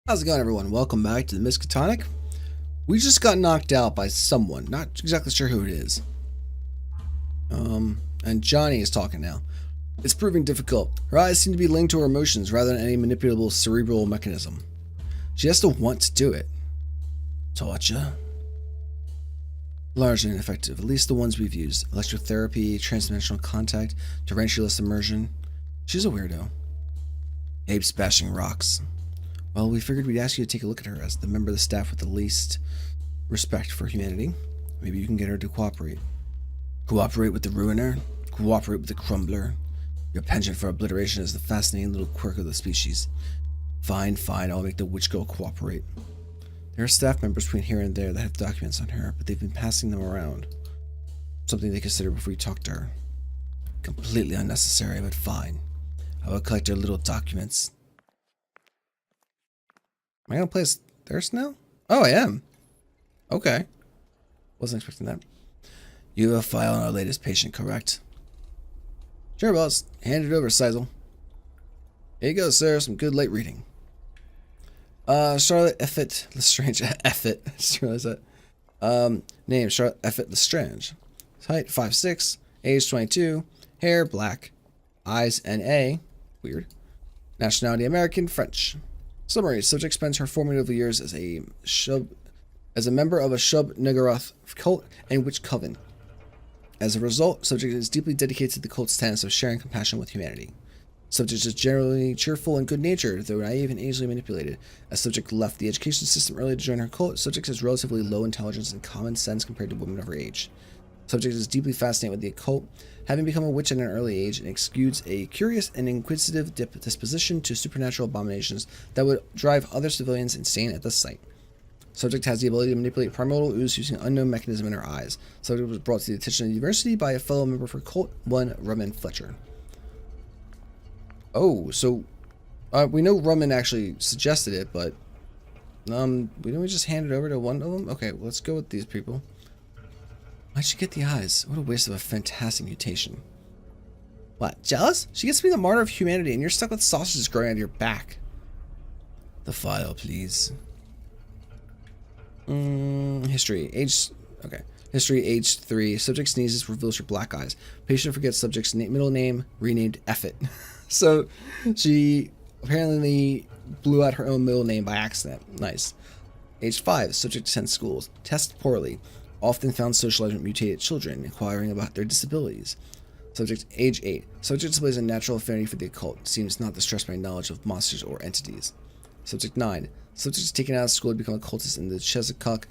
How's it going, everyone? Welcome back to the Miskatonic. We just got knocked out by someone. Not exactly sure who it is. And Johnny is talking now. It's proving difficult. Her eyes seem to be linked to her emotions rather than any manipulable cerebral mechanism. She has to want to do it. Torture. Largely ineffective, at least the ones we've used. Electrotherapy, transdimensional contact, tarantulas immersion. She's a weirdo. Apes bashing rocks. Well, we figured we'd ask you to take a look at her as the member of the staff with the least respect for humanity. Maybe you can get her to cooperate. Cooperate with the ruiner? Cooperate with the crumbler? Your penchant for obliteration is the fascinating little quirk of the species. Fine, I'll make the witch girl cooperate. There are staff members between here and there that have documents on her, but they've been passing them around. Something they consider before you talk to her. Completely unnecessary, but fine. I will collect her little documents. Am I gonna place theirs now? Oh, I am. Okay. Wasn't expecting that. You have a file on our latest patient, correct? Sure, boss. Hand it over, Sizel. Here you go, sir. Some good late reading. Charlotte Effett LeStrange. Effett. I just realized that. Name, Charlotte Effett LeStrange. Height, 5'6". Age, 22. Hair, black. Eyes, N.A. Weird. Nationality, American, French. Summary. Subject spends her formative years as a member of a Shub-Niggurath cult and witch coven. As a result, subject is deeply dedicated to the cult's tenets of sharing compassion with humanity. Subject is generally cheerful and good-natured, though naive and easily manipulated. As subject left the education system early to join her cult, subject has relatively low intelligence and common sense compared to women of her age. Subject is deeply fascinated with the occult, having become a witch at an early age, and exudes a curious and inquisitive disposition to supernatural abominations that would drive other civilians insane at the sight. Subject has the ability to manipulate primordial ooze using an unknown mechanism in her eyes. Subject was brought to the attention of the university by a fellow member of her cult, one Rumman Fletcher. Oh, so we know Rumman actually suggested it, but we just hand it over to one of them? Okay, well, let's go with these people. Why'd she get the eyes? What a waste of a fantastic mutation. What, jealous? She gets to be the martyr of humanity and you're stuck with sausages growing out of your back. The file, please. History. History, age 3. Subject sneezes, reveals her black eyes. Patient forgets subject's middle name, renamed Effett. So, she apparently blew out her own middle name by accident. Nice. Age 5. Subject attends schools. Tests poorly. Often found socializing with mutated children, inquiring about their disabilities. Subject, age 8. Subject displays a natural affinity for the occult. Seems not distressed by knowledge of monsters or entities. Subject 9. Subject is taken out of school to become a cultist in the Chesuncook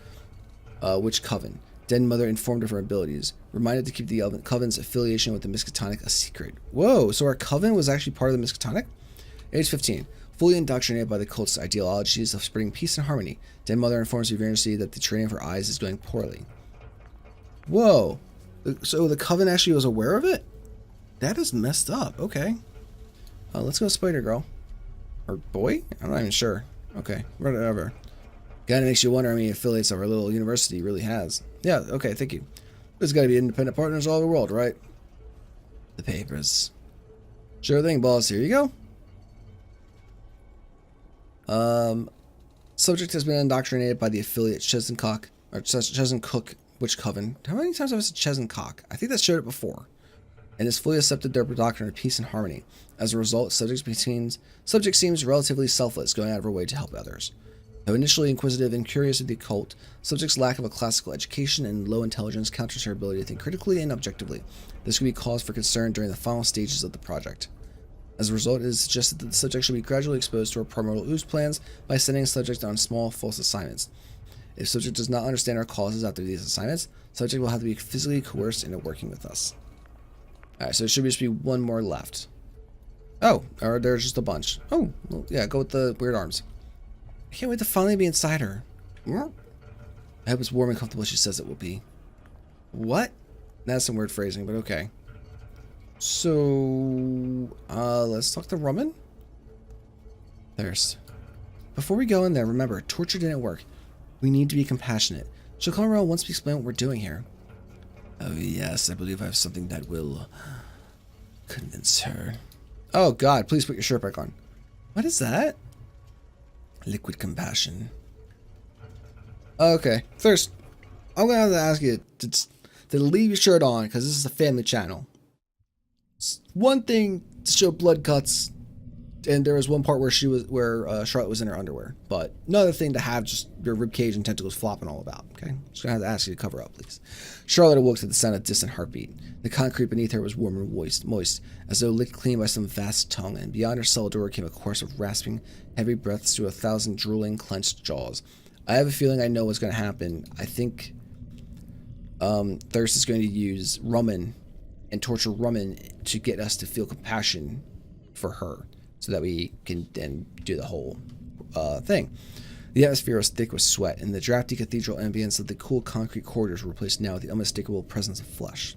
witch coven. Dead mother informed of her abilities. Reminded to keep the coven's affiliation with the Miskatonic a secret. Whoa, so our coven was actually part of the Miskatonic? Age 15. Fully indoctrinated by the cult's ideologies of spreading peace and harmony. Dead mother informs the university that the training of her eyes is going poorly. Whoa. So the coven actually was aware of it? That is messed up. Okay. Let's go Spider Girl. Or boy? I'm not even sure. Okay, whatever. Kinda makes you wonder how many affiliates of our little university really has. Yeah, okay, thank you. There's gotta be independent partners all over the world, right? The papers. Sure thing, boss. Here you go. Subject has been indoctrinated by the affiliate Chesuncook, or Chesuncook Witch Coven. How many times have I said Chesuncook? I think that showed it before. And has fully accepted their doctrine of peace and harmony. As a result, subject seems relatively selfless, going out of her way to help others. Though initially inquisitive and curious of the occult, subject's lack of a classical education and low intelligence counters her ability to think critically and objectively. This could be cause for concern during the final stages of the project. As a result, it is suggested that the subject should be gradually exposed to her primordial ooze plans by sending subject on small, false assignments. If subject does not understand our causes after these assignments, subject will have to be physically coerced into working with us. Alright, so there should just be one more left. Oh, or there's just a bunch. Oh, well, yeah, go with the weird arms. I can't wait to finally be inside her. I hope it's warm and comfortable as she says it will be. What? That's some weird phrasing, but okay. So, let's talk to Rumman. Thirst. Before we go in there, remember, torture didn't work. We need to be compassionate. She'll come around once we explain what we're doing here. Oh yes, I believe I have something that will convince her. Oh god, please put your shirt back on. What is that? Liquid compassion. Okay, first, I'm gonna have to ask you to leave your shirt on because this is a family channel. It's one thing to show blood cuts, and there was one part where Charlotte was in her underwear, but another thing to have just your ribcage and tentacles flopping all about. Okay, just gonna have to ask you to cover up, please. Charlotte awoke to the sound of distant heartbeat. The concrete beneath her was warm and moist, as though licked clean by some vast tongue, and beyond her cell door came a chorus of rasping, heavy breaths through 1,000 drooling, clenched jaws. I have a feeling I know what's going to happen. I think Thirst is going to use Rumman and torture Rumman to get us to feel compassion for her, so that we can then do the whole thing. The atmosphere was thick with sweat, and the drafty cathedral ambience of the cool concrete corridors were replaced now with the unmistakable presence of flesh.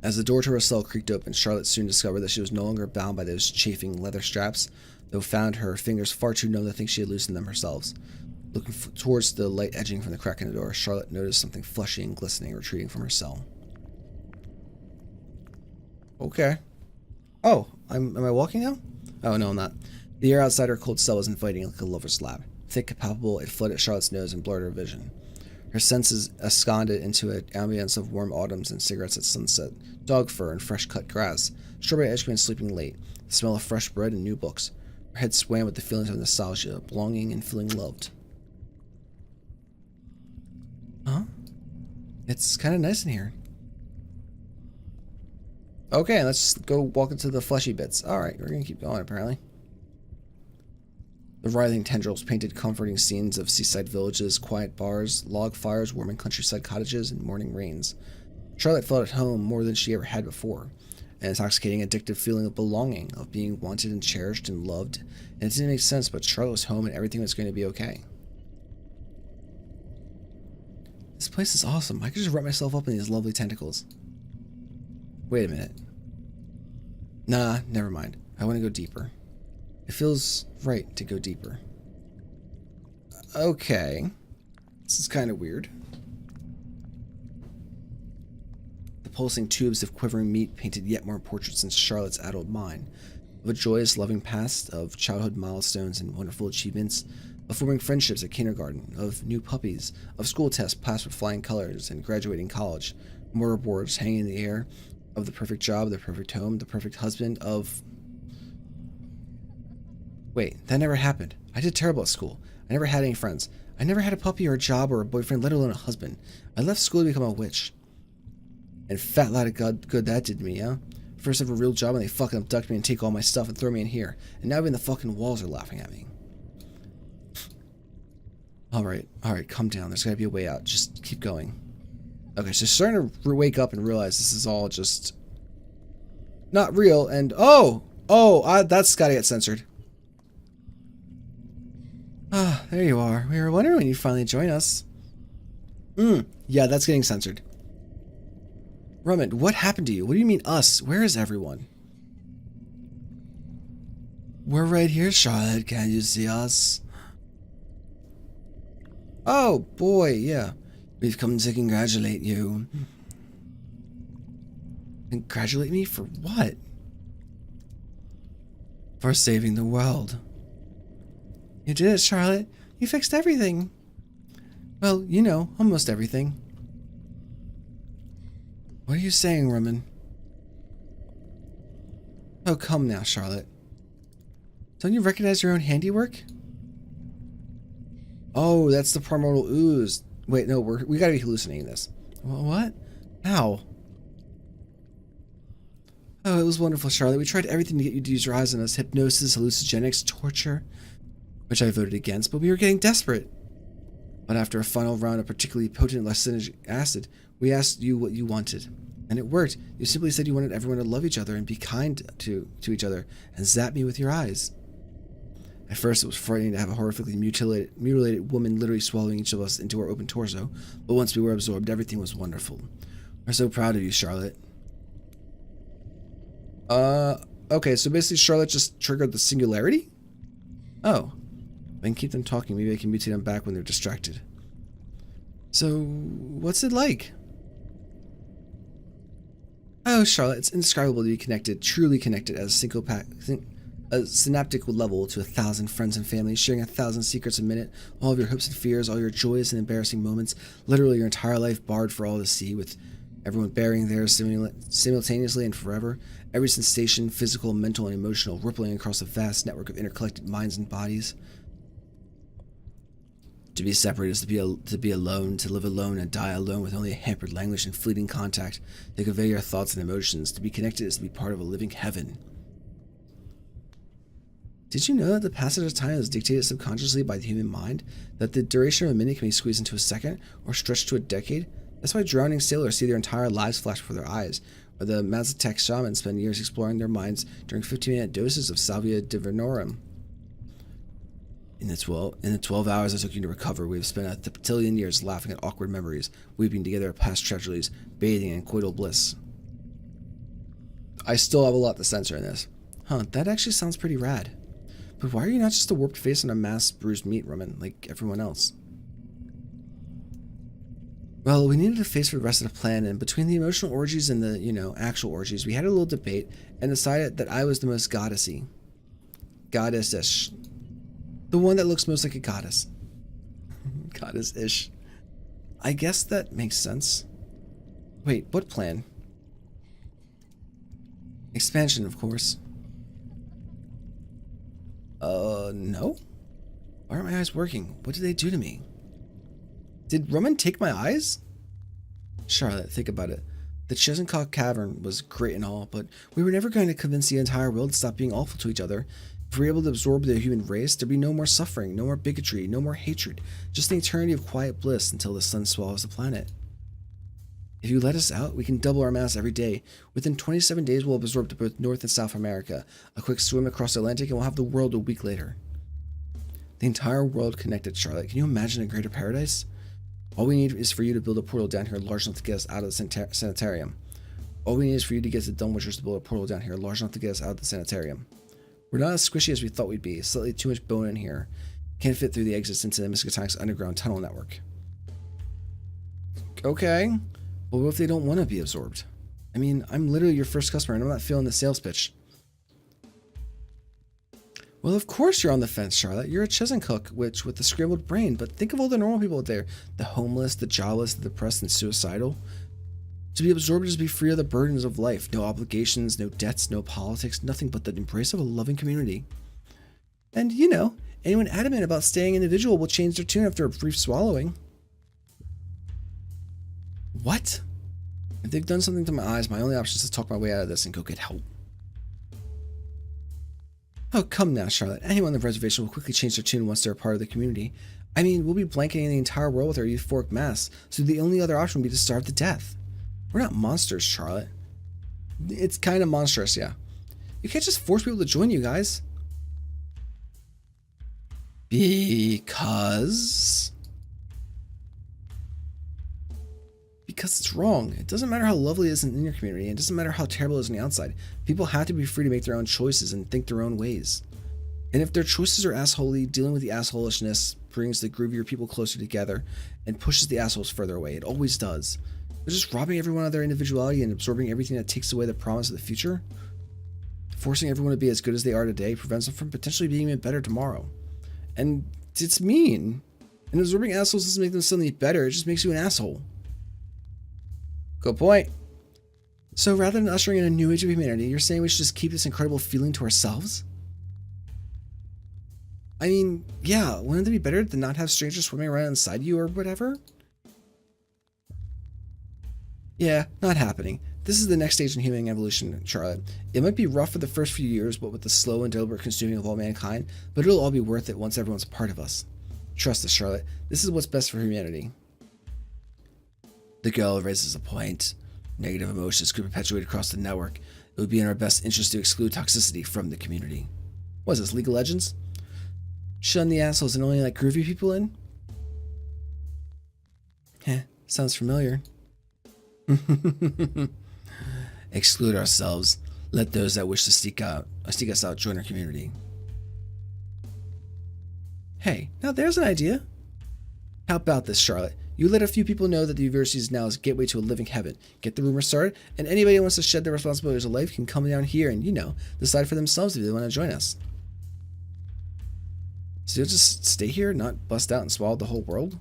As the door to her cell creaked open, Charlotte soon discovered that she was no longer bound by those chafing leather straps, though found her fingers far too numb to think she had loosened them herself. Looking towards the light edging from the crack in the door, Charlotte noticed something fleshy and glistening retreating from her cell. Okay. Oh, am I walking now? Oh, no, I'm not. The air outside her cold cell was inviting like a lover's lap. Thick and palpable, it flooded Charlotte's nose and blurred her vision. Her senses absconded into an ambience of warm autumns and cigarettes at sunset, dog fur and fresh-cut grass, strawberry ice cream and sleeping late, the smell of fresh bread and new books. Her head swam with the feelings of nostalgia, belonging and feeling loved. Huh? It's kind of nice in here. Okay, let's go walk into the fleshy bits. Alright, we're going to keep going, apparently. The writhing tendrils painted comforting scenes of seaside villages, quiet bars, log fires, warming countryside cottages, and morning rains. Charlotte felt at home more than she ever had before. An intoxicating, addictive feeling of belonging, of being wanted and cherished and loved. And it didn't make sense, but Charlotte was home and everything was going to be okay. This place is awesome. I could just wrap myself up in these lovely tentacles. Wait a minute. Nah, never mind. I want to go deeper. It feels right to go deeper. Okay. This is kind of weird. The pulsing tubes of quivering meat painted yet more portraits in Charlotte's adult mind. Of a joyous, loving past, of childhood milestones and wonderful achievements, of forming friendships at kindergarten, of new puppies, of school tests passed with flying colors and graduating college, mortarboards hanging in the air, of the perfect job, the perfect home, the perfect husband, of... Wait, that never happened. I did terrible at school. I never had any friends. I never had a puppy or a job or a boyfriend, let alone a husband. I left school to become a witch. And fat lot of good that did me, huh? First ever real job and they fucking abduct me and take all my stuff and throw me in here. And now even the fucking walls are laughing at me. Alright, calm down. There's gotta be a way out. Just keep going. Okay, so starting to wake up and realize this is all just... not real, and... that's gotta get censored. Ah, there you are. We were wondering when you'd finally join us. Yeah, that's getting censored. Rumman, what happened to you? What do you mean us? Where is everyone? We're right here, Charlotte. Can't you see us? Oh, boy, yeah. We've come to congratulate you. Congratulate me for what? For saving the world. You did it, Charlotte. You fixed everything. Well, you know, almost everything. What are you saying, Rumman? Oh, come now, Charlotte. Don't you recognize your own handiwork? Oh, that's the primordial ooze. Wait, no, we gotta be hallucinating this. What? How? Oh, it was wonderful, Charlotte. We tried everything to get you to use your eyes on us. Hypnosis, hallucinogenics, torture. Which I voted against, but we were getting desperate. But after a final round of particularly potent lysinic acid, we asked you what you wanted. And it worked. You simply said you wanted everyone to love each other and be kind to each other, and zap me with your eyes. At first, it was frightening to have a horrifically mutilated woman literally swallowing each of us into her open torso, but once we were absorbed, everything was wonderful. We're so proud of you, Charlotte. Okay, so basically Charlotte just triggered the singularity? Oh. I can keep them talking, maybe I can mutate them back when they're distracted. So, what's it like? Oh, Charlotte, it's indescribable to be connected, truly connected as a synaptic level to 1,000 friends and family, sharing 1,000 secrets a minute, all of your hopes and fears, all your joyous and embarrassing moments, literally your entire life barred for all to see, with everyone bearing theirs simultaneously and forever, every sensation, physical, mental, and emotional, rippling across a vast network of interconnected minds and bodies. To be separate is to be alone, to live alone and die alone with only a hampered language and fleeting contact to convey your thoughts and emotions. To be connected is to be part of a living heaven. Did you know that the passage of time is dictated subconsciously by the human mind? That the duration of a minute can be squeezed into a second or stretched to a decade? That's why drowning sailors see their entire lives flash before their eyes, or the Mazatec shamans spend years exploring their minds during 15-minute doses of salvia divinorum. In the 12 hours it took you to recover, we have spent a septillion years laughing at awkward memories, weeping together at past tragedies, bathing in coital bliss. I still have a lot to censor in this. Huh, that actually sounds pretty rad. But why are you not just a warped face on a mass bruised meat, Roman, like everyone else? Well, we needed a face for the rest of the plan, and between the emotional orgies and the, actual orgies, we had a little debate and decided that I was the most goddessy. Goddess-ish. The one that looks most like a goddess. Goddess-ish. I guess that makes sense. Wait, what plan? Expansion, of course. No? Why aren't my eyes working? What did they do to me? Did Roman take my eyes? Charlotte, think about it. The Chesuncook cavern was great and all, but we were never going to convince the entire world to stop being awful to each other. If we were able to absorb the human race, there'd be no more suffering, no more bigotry, no more hatred, just an eternity of quiet bliss until the sun swallows the planet. If you let us out, we can double our mass every day. Within 27 days, we'll have absorbed both North and South America, a quick swim across the Atlantic, and we'll have the world a week later. The entire world connected, Charlotte. Can you imagine a greater paradise? All we need is for you to build a portal down here large enough to get us out of the sanitarium. All we need is for you to get the Dunwichers to build a portal down here large enough to get us out of the sanitarium. We're not as squishy as we thought we'd be. Slightly too much bone in here. Can't fit through the exits into the Miskatonic's underground tunnel network. Okay. Well, what if they don't want to be absorbed? I mean, I'm literally your first customer and I'm not feeling the sales pitch. Well, of course you're on the fence, Charlotte. You're a Chesuncook, which with the scrambled brain, but think of all the normal people out there. The homeless, the jobless, the depressed, and suicidal. To be absorbed is to be free of the burdens of life. No obligations, no debts, no politics, nothing but the embrace of a loving community. And, anyone adamant about staying individual will change their tune after a brief swallowing. What? If they've done something to my eyes, my only option is to talk my way out of this and go get help. Oh, come now, Charlotte. Anyone on the reservation will quickly change their tune once they're a part of the community. I mean, we'll be blanketing the entire world with our euphoric mass, so the only other option would be to starve to death. We're not monsters, Charlotte. It's kind of monstrous, yeah. You can't just force people to join you guys. Because it's wrong. It doesn't matter how lovely it is in your community. It doesn't matter how terrible it is on the outside. People have to be free to make their own choices and think their own ways. And if their choices are assholey, dealing with the assholishness brings the groovier people closer together and pushes the assholes further away. It always does. They're just robbing everyone of their individuality and absorbing everything that takes away the promise of the future. Forcing everyone to be as good as they are today prevents them from potentially being even better tomorrow. And it's mean. And absorbing assholes doesn't make them suddenly better. It just makes you an asshole. Good point. So rather than ushering in a new age of humanity, you're saying we should just keep this incredible feeling to ourselves? I mean, yeah, wouldn't it be better to not have strangers swimming around inside you or whatever? Yeah, not happening. This is the next stage in human evolution, Charlotte. It might be rough for the first few years, but with the slow and deliberate consuming of all mankind, but it'll all be worth it once everyone's a part of us. Trust us, Charlotte. This is what's best for humanity. The girl raises a point. Negative emotions could perpetuate across the network. It would be in our best interest to exclude toxicity from the community. What is this, League of Legends? Shun the assholes and only let groovy people in? Heh, sounds familiar. Exclude ourselves. Let those that wish to seek us out join our community. Hey, now there's an idea. How about this, Charlotte? You let a few people know that the university is now a gateway to a living heaven. Get the rumor started, and anybody who wants to shed their responsibilities of life can come down here and, decide for themselves if they want to join us. So you'll just stay here, not bust out and swallow the whole world?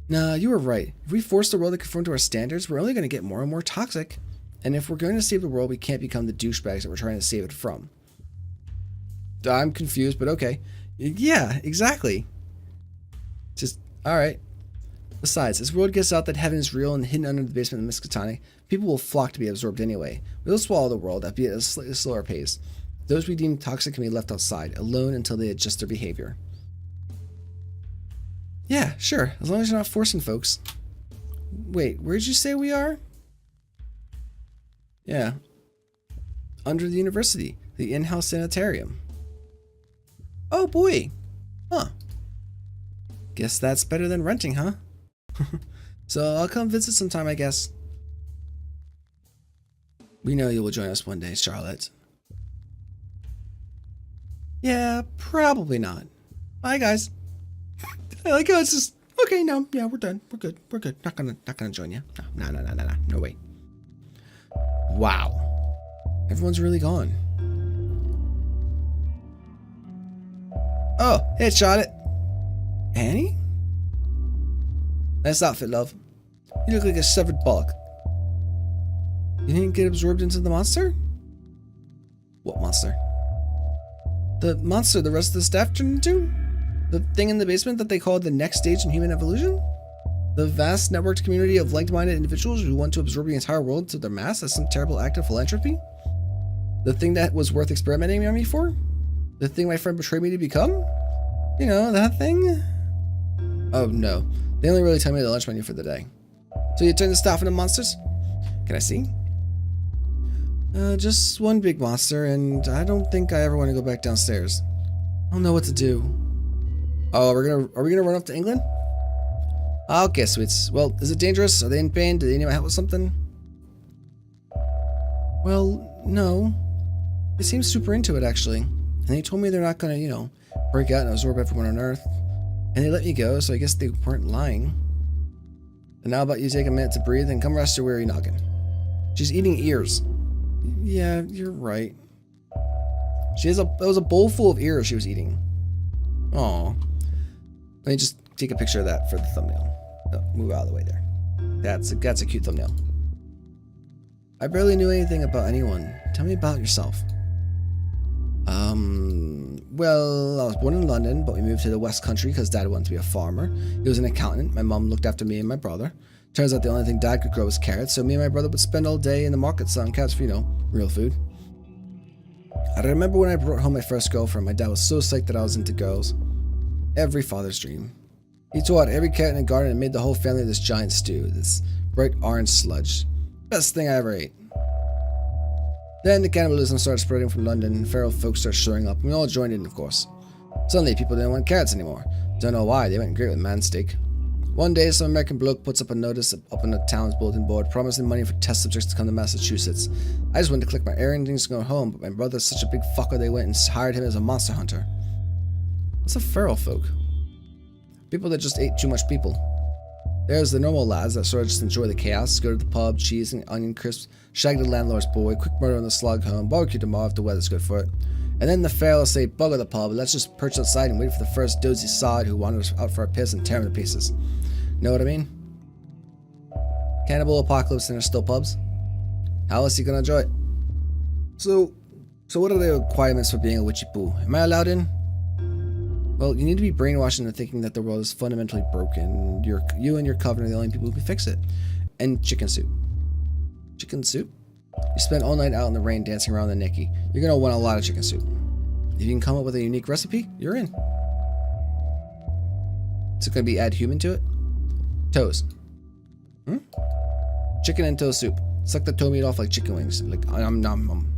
Nah, you were right. If we force the world to conform to our standards, we're only going to get more and more toxic. And if we're going to save the world, we can't become the douchebags that we're trying to save it from. I'm confused, but okay. Yeah, exactly. Just, alright. Besides, as word gets out that heaven is real and hidden under the basement of Miskatonic, people will flock to be absorbed anyway. We'll swallow the world, albeit at a slightly slower pace. Those we deem toxic can be left outside, alone until they adjust their behavior. Yeah, sure, as long as you're not forcing folks. Wait, where'd you say we are? Yeah. Under the university, the in-house sanitarium. Oh boy. Huh. Guess that's better than renting, huh? So I'll come visit sometime, I guess. We know you will join us one day, Charlotte. Yeah, probably not. Bye, guys. I like how it's just, okay, no, yeah, we're done. We're good. Not gonna join you. No way. Wow. Everyone's really gone. Oh, hey, Charlotte. Annie? Nice outfit, love. You look like a severed bollock. You didn't get absorbed into the monster? What monster? The monster the rest of the staff turned into? The thing in the basement that they called the next stage in human evolution? The vast networked community of like-minded individuals who want to absorb the entire world to their mass as some terrible act of philanthropy? The thing that was worth experimenting on me for? The thing my friend betrayed me to become? You know, that thing? Oh no, they only really tell me the lunch menu for the day. So you turn the staff into monsters? Can I see? Just one big monster, and I don't think I ever want to go back downstairs. I don't know what to do. Oh, are we gonna run off to England? Okay, sweets. Well, is it dangerous? Are they in pain? Do they need my help with something? Well, no. They seem super into it, actually. And they told me they're not gonna, break out and absorb everyone on Earth. And they let me go, so I guess they weren't lying. And now about you take a minute to breathe and come rest your weary noggin. She's eating ears. Yeah, you're right. That was a bowl full of ears she was eating. Aw. Let me just take a picture of that for the thumbnail. Oh, move out of the way there. That's a cute thumbnail. I barely knew anything about anyone. Tell me about yourself. Well, I was born in London, but we moved to the West Country because Dad wanted to be a farmer. He was an accountant. My mom looked after me and my brother. Turns out the only thing Dad could grow was carrots, so me and my brother would spend all day in the market selling carrots for, real food. I remember when I brought home my first girlfriend, my dad was so psyched that I was into girls. Every father's dream. He tore out every carrot in the garden and made the whole family this giant stew, this bright orange sludge. Best thing I ever ate. Then the cannibalism started spreading from London, and feral folks started showing up, and we all joined in, of course. Suddenly, people didn't want carrots anymore. Don't know why, they went great with man steak. One day, some American bloke puts up a notice up on the town's bulletin board, promising money for test subjects to come to Massachusetts. I just went to collect my errands and go home, but my brother's such a big fucker they went and hired him as a monster hunter. What's a feral folk? People that just ate too much people. There's the normal lads that sort of just enjoy the chaos, go to the pub, cheese and onion crisps, shag the landlord's boy, quick murder on the slug home, barbecue tomorrow if the weather's good for it. And then the feral say, bugger the pub, let's just perch outside and wait for the first dozy sod who wanders out for a piss and tear him to pieces. Know what I mean? Cannibal apocalypse and there's still pubs? How else are you gonna enjoy it? So what are the requirements for being a witchy poo? Am I allowed in? Well, you need to be brainwashed into thinking that the world is fundamentally broken. You and your coven are the only people who can fix it. And chicken soup. Chicken soup? You spend all night out in the rain dancing around the Nicky. You're gonna want a lot of chicken soup. If you can come up with a unique recipe, you're in. Is it gonna be add human to it? Toes. Chicken and toe soup. Suck the toe meat off like chicken wings. Like nom nom.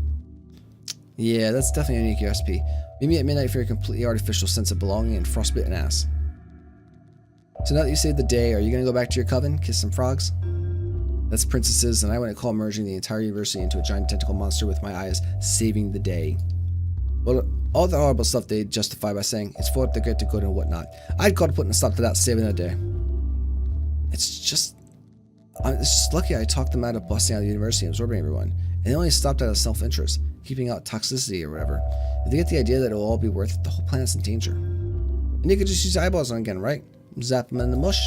Yeah, that's definitely a unique recipe. Meet me at midnight for your completely artificial sense of belonging and frostbitten ass. So now that you saved the day, are you gonna go back to your coven, kiss some frogs? That's princesses, and I wouldn't call merging the entire university into a giant tentacle monster with my eyes saving the day. Well, all the horrible stuff they justify by saying it's for the greater good and whatnot. I'd call putting a stop to that saving a day. It's just lucky I talked them out of busting out of the university and absorbing everyone. And they only stopped out of self-interest, keeping out toxicity or whatever. If they get the idea that it will all be worth it, the whole planet's in danger. And you could just use eyeballs on again, right? Zap them in the mush.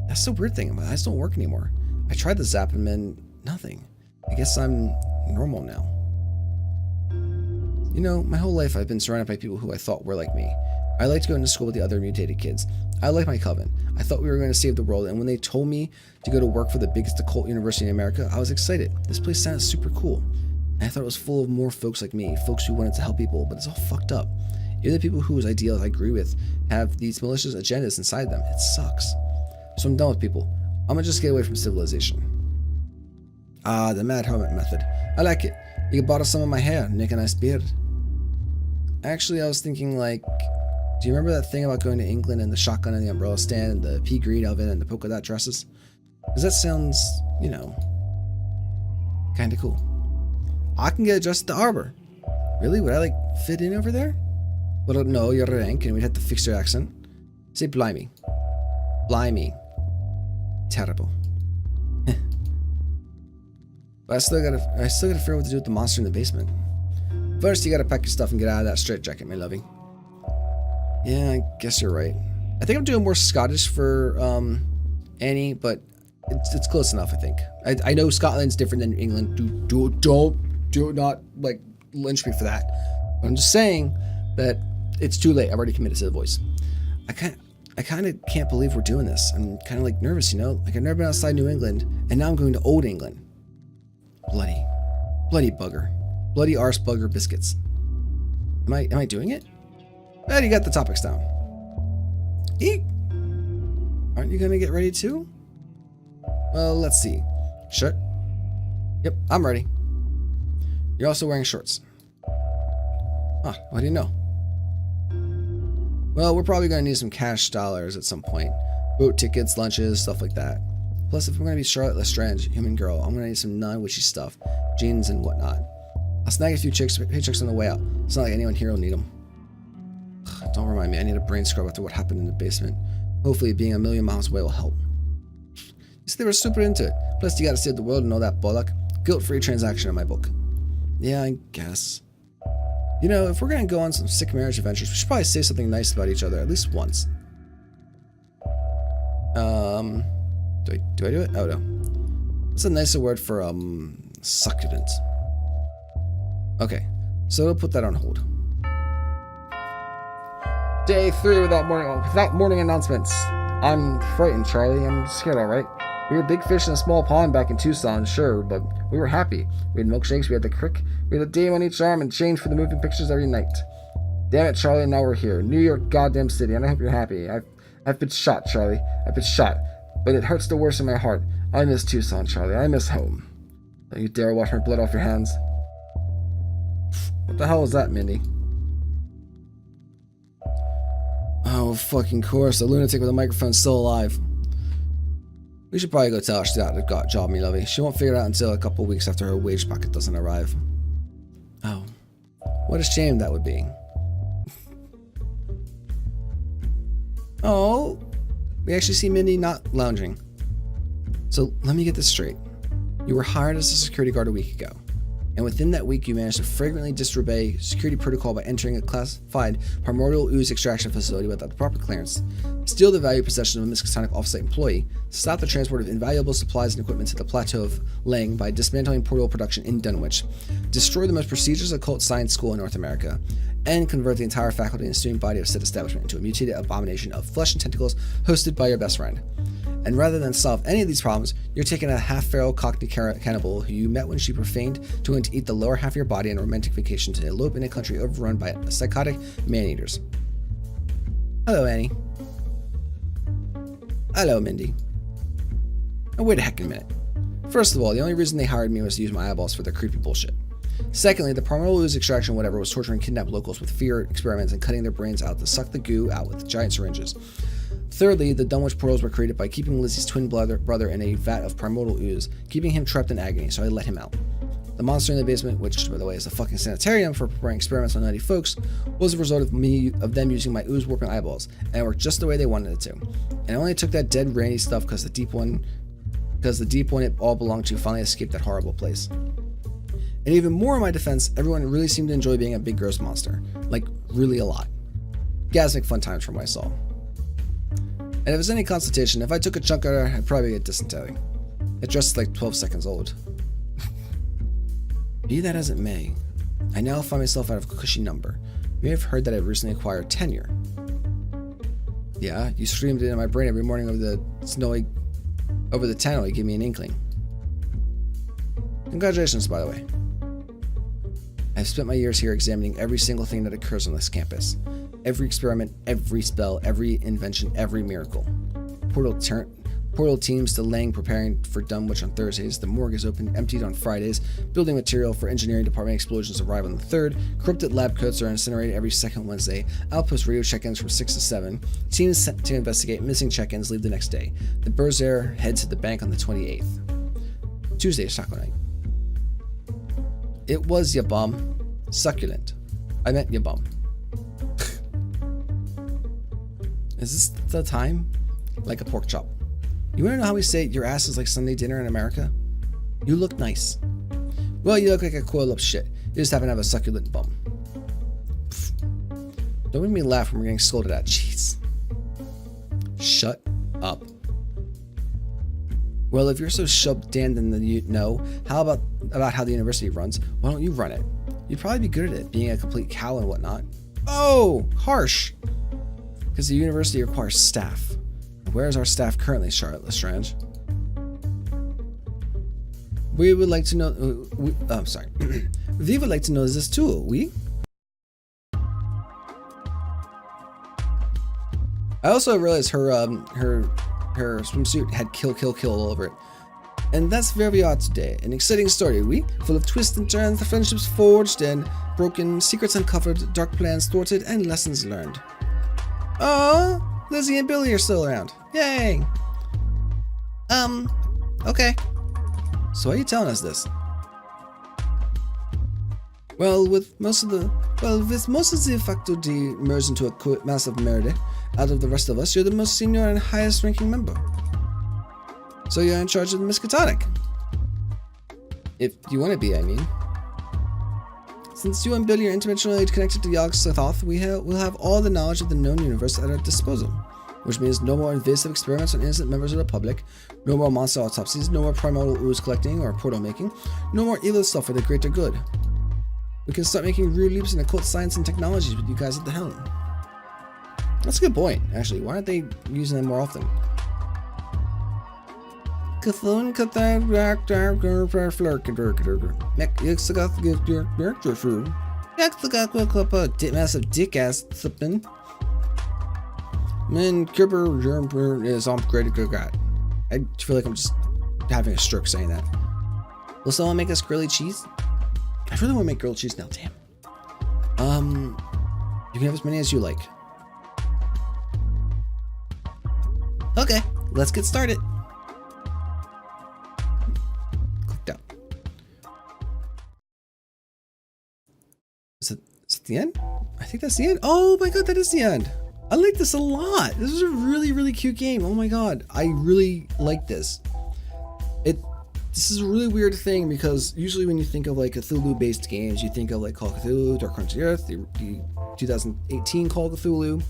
That's the weird thing. My eyes don't work anymore. I tried to zap them and nothing. I guess I'm normal now. You know, my whole life I've been surrounded by people who I thought were like me. I liked going to school with the other mutated kids. I liked my coven. I thought we were going to save the world, and when they told me to go to work for the biggest occult university in America, I was excited. This place sounded super cool. And I thought it was full of more folks like me, folks who wanted to help people, but it's all fucked up. Even the people whose ideals I agree with have these malicious agendas inside them. It sucks. So I'm done with people. I'm gonna just get away from civilization. Ah, the mad hermit method. I like it. You can borrow some of my hair, make a nice beard. Actually, I was thinking, like, do you remember that thing about going to England and the shotgun and the umbrella stand and the pea green oven and the polka dot dresses? Because that sounds, you know, kind of cool. I can get adjusted to Arbor. Really? Would I, like, fit in over there? Well, no, you're rank, and we'd have to fix your accent. Say blimey. Blimey. Terrible. But I still gotta figure out what to do with the monster in the basement. First, you gotta pack your stuff and get out of that straitjacket, my lovey. Yeah, I guess you're right. I think I'm doing more Scottish for Annie, but it's close enough, I think. I know Scotland's different than England. Do not, like, lynch me for that. But I'm just saying that it's too late. I've already committed to the voice. I kind of can't believe we're doing this. I'm kind of, like, nervous, you know? Like, I've never been outside New England, and now I'm going to Old England. Bloody bugger. Bloody arse bugger biscuits. Am I doing it? Well, you got the topics down. Eek! Aren't you gonna get ready too? Well, let's see. Shirt? Yep, I'm ready. You're also wearing shorts. Huh, what do you know? Well, we're probably gonna need some cash dollars at some point. Boat tickets, lunches, stuff like that. Plus, if we're gonna be Charlotte LeStrange, human girl, I'm gonna need some non-witchy stuff, jeans and whatnot. I'll snag a few paychecks on the way out. It's not like anyone here will need them. Don't remind me, I need a brain scrub after what happened in the basement. Hopefully being a million miles away will help. You see, they were super into it. Plus, you gotta save the world and all that bollock. Guilt-free transaction in my book. Yeah, I guess. You know, if we're gonna go on some sick marriage adventures, we should probably say something nice about each other at least once. Do I do it? Oh, no. What's a nicer word for, succulent? Okay, so we'll put that on hold. Day 3 without morning announcements. I'm frightened, Charlie. I'm scared, alright? We were big fish in a small pond back in Tucson, sure, but we were happy. We had milkshakes, we had the crick, we had a dame on each arm, and change for the moving pictures every night. Damn it, Charlie, now we're here. New York goddamn city, and I hope you're happy. I've been shot, Charlie. I've been shot. But it hurts the worst in my heart. I miss Tucson, Charlie. I miss home. Don't you dare wash my blood off your hands. What the hell was that, Mindy? Oh, fucking course. The lunatic with the microphone's still alive. We should probably go tell her she's out of the job, me lovey. She won't figure it out until a couple weeks after her wage packet doesn't arrive. Oh. What a shame that would be. Oh. We actually see Mindy not lounging. So let me get this straight. You were hired as a security guard a week ago. And within that week, you managed to flagrantly disobey security protocol by entering a classified primordial ooze extraction facility without the proper clearance, steal the valued possession of a Miskatonic offsite employee, stop the transport of invaluable supplies and equipment to the plateau of Lang by dismantling portal production in Dunwich, destroy the most prestigious occult science school in North America, and convert the entire faculty and student body of said establishment into a mutated abomination of flesh and tentacles hosted by your best friend. And rather than solve any of these problems, you're taking a half-feral cockney cannibal who you met when she profaned to going to eat the lower half of your body on a romantic vacation to elope in a country overrun by psychotic man-eaters. Hello, Annie. Hello, Mindy. Now wait a heckin' minute. First of all, the only reason they hired me was to use my eyeballs for their creepy bullshit. Secondly, the primordial ooze extraction whatever was torturing kidnapped locals with fear experiments and cutting their brains out to suck the goo out with giant syringes. Thirdly, the Dunwich portals were created by keeping Lizzie's twin brother in a vat of primordial ooze, keeping him trapped in agony, so I let him out. The monster in the basement, which, by the way, is a fucking sanitarium for performing experiments on nutty folks, was a result of them using my ooze warping eyeballs, and it worked just the way they wanted it to. And I only took that dead rainy stuff because the deep one it all belonged to finally escaped that horrible place. And even more in my defense, everyone really seemed to enjoy being a big gross monster. Like, really a lot. Gasmic fun times from what I saw. And if it's any consultation, if I took a chunk out of her, I'd probably get dysentery. It just like 12 seconds old. Be that as it may, I now find myself out of a cushy number. You may have heard that I recently acquired tenure. Yeah, you screamed it in my brain every morning over the tunnel. You give me an inkling. Congratulations, by the way. I've spent my years here examining every single thing that occurs on this campus. Every experiment, every spell, every invention, every miracle. Portal teams delaying preparing for Dunwich on Thursdays. The morgue is open, emptied on Fridays. Building material for engineering department explosions arrive on the 3rd. Corrupted lab coats are incinerated every second Wednesday. Outpost radio check-ins from 6 to 7. Teams sent to investigate missing check-ins leave the next day. The Berserker head to the bank on the 28th. Tuesday is taco night. It was ya bum. Succulent. I meant ya bum. Is this the time? Like a pork chop. You wanna know how we say your ass is like Sunday dinner in America? You look nice. Well, you look like a coiled up shit. You just happen to have a succulent bum. Pfft. Don't make me laugh when we're getting scolded at. Jeez. Shut up. Well, if you're so shub-danned in the know, how about how the university runs? Why don't you run it? You'd probably be good at it, being a complete cow and whatnot. Oh, harsh. Because the university requires staff. Where is our staff currently, Charlotte LeStrange? We would like to know. Sorry. We would like to know this too. We. I also realized her swimsuit had kill all over it, and that's where we are today. An exciting story, full of twists and turns, the friendships forged and broken, secrets uncovered, dark plans thwarted, and lessons learned. Oh. Lizzie and Billy are still around. Yay! Okay. So why are you telling us this? Well, with most of the faculty merged into a massive murder, out of the rest of us, you're the most senior and highest ranking member. So you're in charge of the Miskatonic. If you want to be, I mean. Since you and Billy are interdimensionally connected to Yog-Sothoth, we'll have all the knowledge of the known universe at our disposal. Which means no more invasive experiments on innocent members of the public, no more monster autopsies, no more primordial ooze collecting or portal making, no more evil stuff for the greater good. We can start making real leaps in occult science and technologies with you guys at the helm. That's a good point, actually. Why aren't they using them more often? Cthulhu massive dick ass something. Man, Kipper is on great good guy. I feel like I'm just having a stroke saying that. Will someone make us grilled cheese? I really want to make grilled cheese now, damn. You can have as many as you like. Okay, let's get started. Clicked out. Is it the end? I think that's the end. Oh my god, that is the end. I like this a lot. This is a really, really cute game. Oh my god, I really like this. This is a really weird thing because usually when you think of like Cthulhu-based games, you think of like Call of Cthulhu, Dark Crunch of the Earth, the 2018 Call of Cthulhu,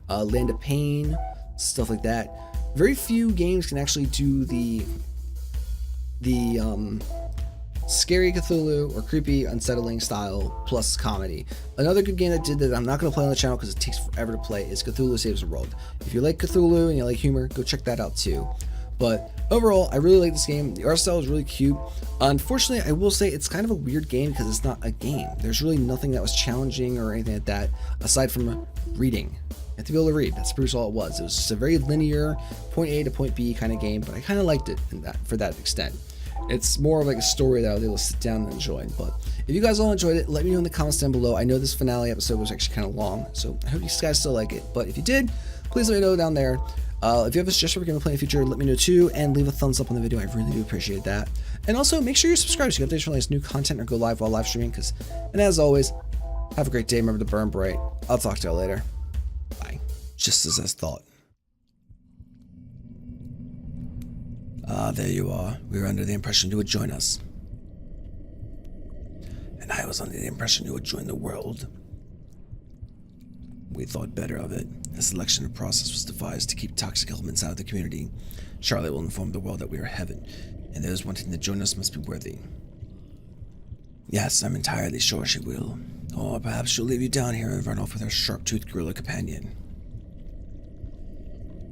Land of Pain, stuff like that. Very few games can actually do the scary Cthulhu or creepy, unsettling style plus comedy. Another good game that did that I'm not going to play on the channel because it takes forever to play is Cthulhu Saves the World. If you like Cthulhu and you like humor, go check that out too. But overall, I really like this game. The art style is really cute. Unfortunately, I will say it's kind of a weird game because it's not a game. There's really nothing that was challenging or anything like that aside from reading. You have to be able to read. That's pretty much all it was. It was just a very linear point A to point B kind of game, but I kind of liked it for that extent. It's more of like a story that I was able to sit down and enjoy. But if you guys all enjoyed it, let me know in the comments down below. I know this finale episode was actually kind of long, so I hope you guys still like it. But if you did, please let me know down there. If you have a suggestion for gameplay in the future, let me know too, and leave a thumbs up on the video. I really do appreciate that. And also, make sure you're subscribed so you get updates for latest new content or go live while live streaming. And as always, have a great day. Remember to burn bright. I'll talk to you later. Bye. Just as I thought. Ah, there you are. We were under the impression you would join us. And I was under the impression you would join the world. We thought better of it. A selection process was devised to keep toxic elements out of the community. Charlotte will inform the world that we are heaven, and those wanting to join us must be worthy. Yes, I'm entirely sure she will. Or perhaps she'll leave you down here and run off with her sharp-toothed gorilla companion.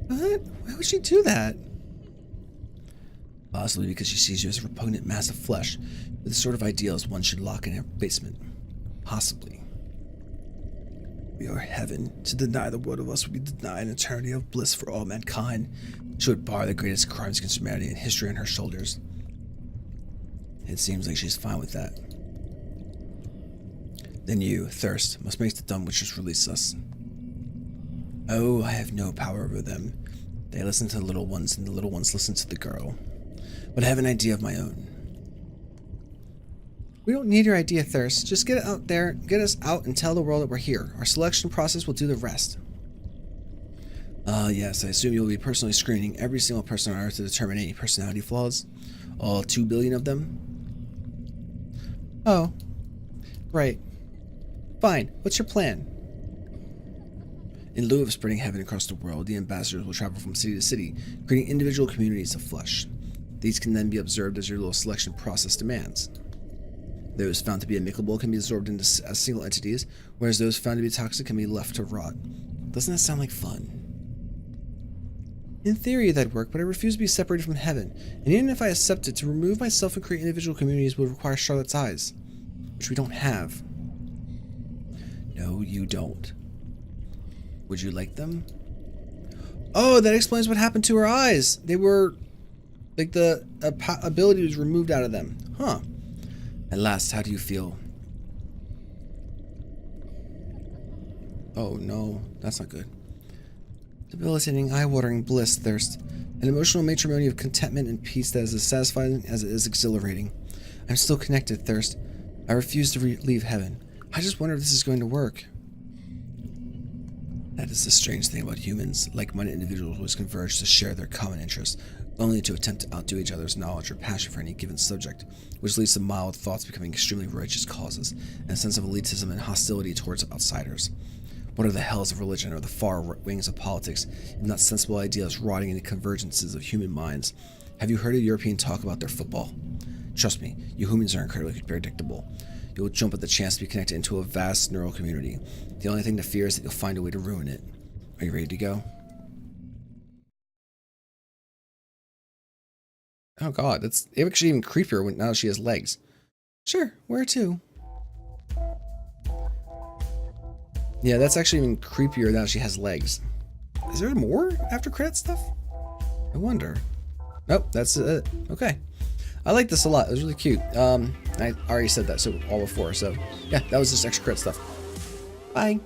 What? Why would she do that? Possibly because she sees you as a repugnant mass of flesh, with the sort of ideals one should lock in her basement. Possibly. We are heaven. To deny the world of us would be to deny an eternity of bliss for all mankind. She would bar the greatest crimes against humanity in history on her shoulders. It seems like she's fine with that. Then you, Thirst, must make the Dunwichers release us. Oh, I have no power over them. They listen to the little ones, and the little ones listen to the girl. But I have an idea of my own. We don't need your idea, Thirst. Just get it out there, get us out, and tell the world that we're here. Our selection process will do the rest. Yes, I assume you'll be personally screening every single person on Earth to determine any personality flaws. All 2 billion of them. Oh. Right. Fine. What's your plan? In lieu of spreading heaven across the world, the ambassadors will travel from city to city, creating individual communities of flesh. These can then be observed as your little selection process demands. Those found to be amicable can be absorbed into as single entities, whereas those found to be toxic can be left to rot. Doesn't that sound like fun? In theory that'd work, but I refuse to be separated from heaven, and even if I accepted, to remove myself and create individual communities would require Charlotte's eyes, which we don't have. No, you don't. Would you like them? Oh, that explains what happened to her eyes. They were, like, the ability was removed out of them. Huh. At last, how do you feel? Oh no, that's not good. Debilitating, eye-watering bliss, Thirst. An emotional matrimony of contentment and peace that is as satisfying as it is exhilarating. I'm still connected, Thirst. I refuse to leave heaven. I just wonder if this is going to work. That is the strange thing about humans. Like-minded individuals always converge to share their common interests, only to attempt to outdo each other's knowledge or passion for any given subject, which leads to mild thoughts becoming extremely righteous causes, and a sense of elitism and hostility towards outsiders. What are the hells of religion or the far wings of politics, if not sensible ideas rotting in the convergences of human minds? Have you heard a European talk about their football? Trust me, you humans are incredibly predictable. You will jump at the chance to be connected into a vast neural community. The only thing to fear is that you'll find a way to ruin it. Are you ready to go? Oh god, it's actually even creepier when now she has legs. Sure, where to? Yeah, that's actually even creepier now she has legs. Is there more after credit stuff? I wonder. Nope, that's it. Okay. I like this a lot. It was really cute. I already said that so all before, so yeah, that was just extra credit stuff. Bye.